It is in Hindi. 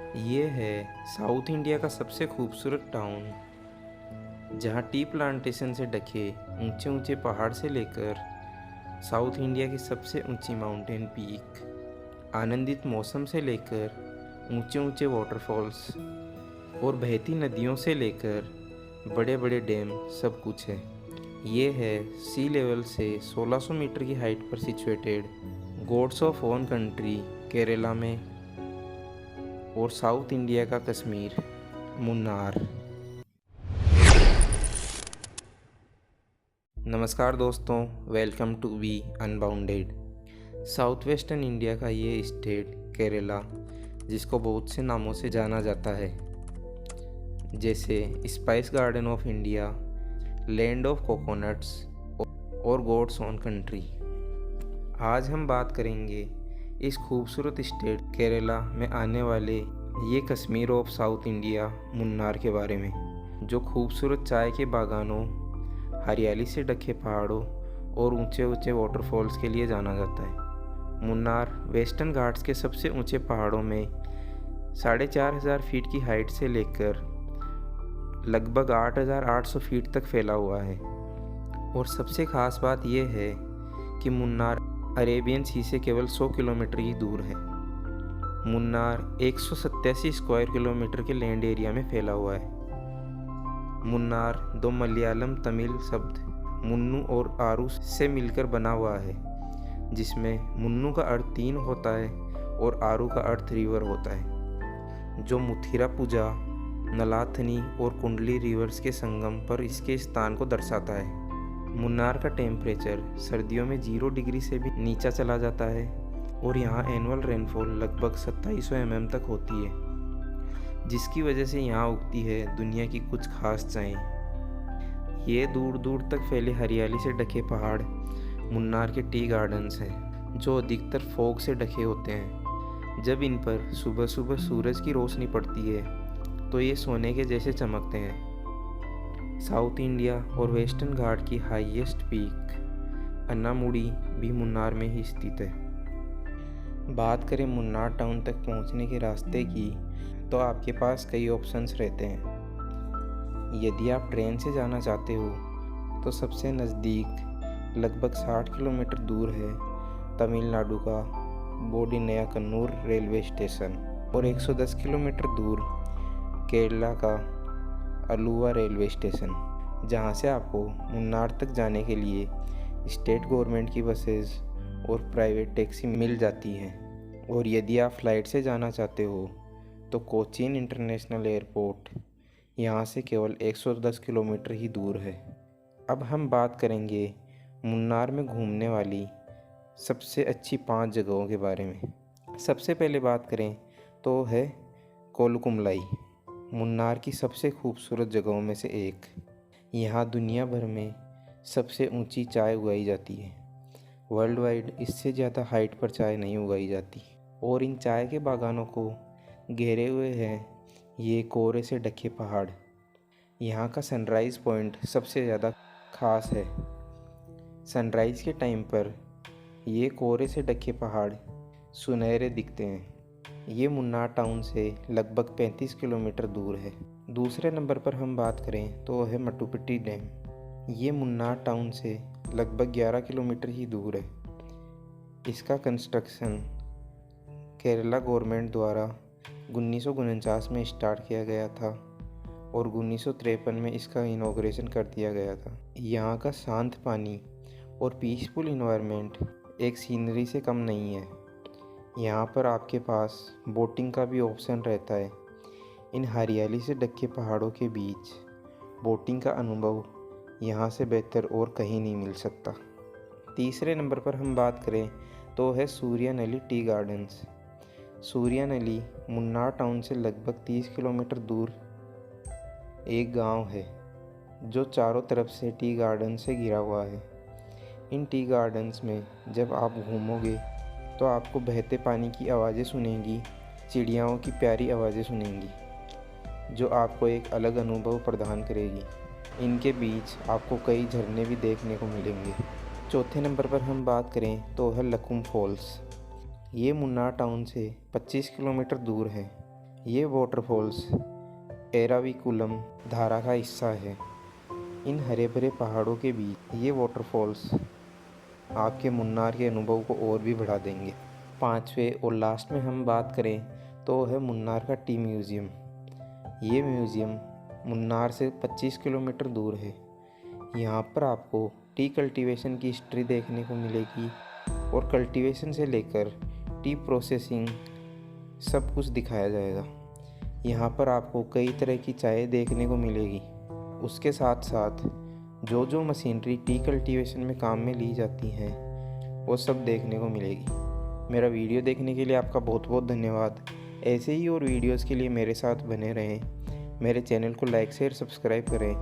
ये है साउथ इंडिया का सबसे खूबसूरत टाउन, जहाँ टी प्लांटेशन से ढके ऊंचे ऊंचे पहाड़ से लेकर साउथ इंडिया की सबसे ऊंची माउंटेन पीक, आनंदित मौसम से लेकर ऊंचे ऊंचे वाटरफॉल्स और बहती नदियों से लेकर बड़े बड़े डैम सब कुछ है। ये है सी लेवल से 1600 मीटर की हाइट पर situated god's of own country Kerala में और साउथ इंडिया का कश्मीर, मुन्नार। नमस्कार दोस्तों, welcome to be unbounded. South western India का ये स्टेट केरला, जिसको बहुत से नामों से जाना जाता है, जैसे spice garden of India, land of coconuts और गॉड्स ओन कंट्री। आज हम बात करेंगे इस खूबसूरत स्टेट केरला में आने वाले ये Kashmir of south India Munnar के बारे में, जो खूबसूरत चाय के बागानों, हरियाली से ढके पहाड़ों और ऊंचे ऊंचे वाटरफॉल्स के लिए जाना जाता है। मुन्नार वेस्टर्न घाट्स के सबसे ऊंचे पहाड़ों में 4500 फीट की हाइट से लेकर लगभग 8800 फीट तक फैला हुआ है। और सबसे ख़ास बात यह है कि मुन्नार अरेबियन सी से केवल 100 किलोमीटर ही दूर है। मुन्नार 187 स्क्वायर किलोमीटर के लैंड एरिया में फैला हुआ है। मुन्नार दो मलयालम तमिल शब्द मुन्नू और आरू से मिलकर बना हुआ है, जिसमें मुन्नू का अर्थ 3 होता है और आरू का अर्थ रिवर होता है, जो मुथिरापुझा, नलाथनी और कुंडली रिवर्स के संगम पर इसके स्थान को दर्शाता है। मुन्नार का टेम्परेचर सर्दियों में 0 डिग्री से भी नीचा चला जाता है और यहाँ एनुअल रेनफॉल लगभग 2700 mm तक होती है, जिसकी वजह से यहाँ उगती है दुनिया की कुछ खास चाय। ये दूर दूर तक फैले हरियाली से ढके पहाड़ मुन्नार के टी गार्डन्स हैं, जो अधिकतर फॉग से ढके होते हैं। जब इन पर सुबह सुबह सूरज की रोशनी पड़ती है तो ये सोने के जैसे चमकते हैं। साउथ इंडिया और वेस्टर्न घाट की हाईएस्ट पीक अन्नामुडी भी मुन्नार में ही स्थित है। बात करें मुन्नार टाउन तक पहुंचने के रास्ते की, तो आपके पास कई ऑप्शंस रहते हैं। यदि आप ट्रेन से जाना चाहते हो तो सबसे नज़दीक लगभग 60 किलोमीटर दूर है तमिलनाडु का बोडी कन्नूर रेलवे स्टेशन और 110 किलोमीटर दूर केरला का अलुवा रेलवे स्टेशन, जहां से आपको मुन्नार तक जाने के लिए स्टेट गवर्नमेंट की बसेस और प्राइवेट टैक्सी मिल जाती हैं। और यदि आप फ़्लाइट से जाना चाहते हो तो कोचीन इंटरनेशनल एयरपोर्ट यहाँ से केवल 110 किलोमीटर ही दूर है। अब हम बात करेंगे मुन्नार में घूमने वाली सबसे अच्छी 5 जगहों के बारे में। सबसे पहले बात करें तो है कोलकुमलाई, मुन्नार की सबसे खूबसूरत जगहों में से एक। यहाँ दुनिया भर में सबसे ऊंची चाय उगाई जाती है। वर्ल्ड वाइड इससे ज़्यादा हाइट पर चाय नहीं उगाई जाती। और इन चाय के बागानों को घेरे हुए हैं ये कोहरे से ढके पहाड़। यहाँ का सनराइज़ पॉइंट सबसे ज़्यादा खास है। सनराइज़ के टाइम पर ये कोहरे से ढके पहाड़ सुनहरे दिखते हैं। ये मुन्नार टाउन से लगभग 35 किलोमीटर दूर है। दूसरे नंबर पर हम बात करें तो है मटुपिट्टी डैम। ये मुन्नार टाउन से लगभग 11 किलोमीटर ही दूर है। इसका कंस्ट्रक्शन केरला गवर्नमेंट द्वारा 1949 में स्टार्ट किया गया था और 1953 में इसका इनॉग्रेशन कर दिया गया था। यहाँ का शांत पानी और पीसफुल इन्वायरमेंट एक सीनरी से कम नहीं है। यहाँ पर आपके पास बोटिंग का भी ऑप्शन रहता है। इन हरियाली से ढके पहाड़ों के बीच बोटिंग का अनुभव यहाँ से बेहतर और कहीं नहीं मिल सकता। तीसरे नंबर पर हम बात करें तो है सूर्यानली टी गार्डन्स। सूर्यानली मुन्नार टाउन से लगभग 30 किलोमीटर दूर एक गांव है, जो चारों तरफ से टी गार्डन से घिरा हुआ है। इन टी गार्डन्स में जब आप घूमोगे तो आपको बहते पानी की आवाज़ें सुनेंगी, चिड़ियाओं की प्यारी आवाज़ें सुनेंगी, जो आपको एक अलग अनुभव प्रदान करेगी। इनके बीच आपको कई झरने भी देखने को मिलेंगे। चौथे नंबर पर हम बात करें तो है लकुम फॉल्स। ये मुन्नार टाउन से 25 किलोमीटर दूर है। ये वाटरफॉल्स एराविकुलम धारा का हिस्सा है। इन हरे भरे पहाड़ों के बीच ये वाटरफॉल्स आपके मुन्नार के अनुभव को और भी बढ़ा देंगे। पांचवें और लास्ट में हम बात करें तो वो है मुन्नार का टी म्यूज़ियम। ये म्यूज़ियम मुन्नार से 25 किलोमीटर दूर है। यहाँ पर आपको टी कल्टीवेशन की हिस्ट्री देखने को मिलेगी और कल्टीवेशन से लेकर टी प्रोसेसिंग सब कुछ दिखाया जाएगा। यहाँ पर आपको कई तरह की चाय देखने को मिलेगी। उसके साथ साथ जो जो मशीनरी टी कल्टीवेशन में काम में ली जाती हैं वो सब देखने को मिलेगी। मेरा वीडियो देखने के लिए आपका बहुत बहुत धन्यवाद। ऐसे ही और वीडियोस के लिए मेरे साथ बने रहें। मेरे चैनल को लाइक शेयर सब्सक्राइब करें।